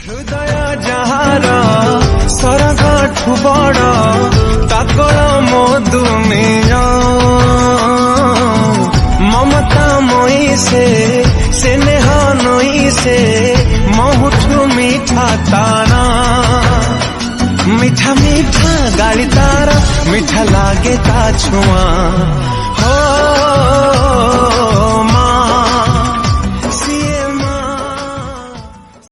हृदय जहार सरगाठु बड़ ताकल मो दुनिया ममता मई से स्नेह नई से महुठु मीठा ताना मीठा मीठा गाली तारा मीठा लागे ता छुआ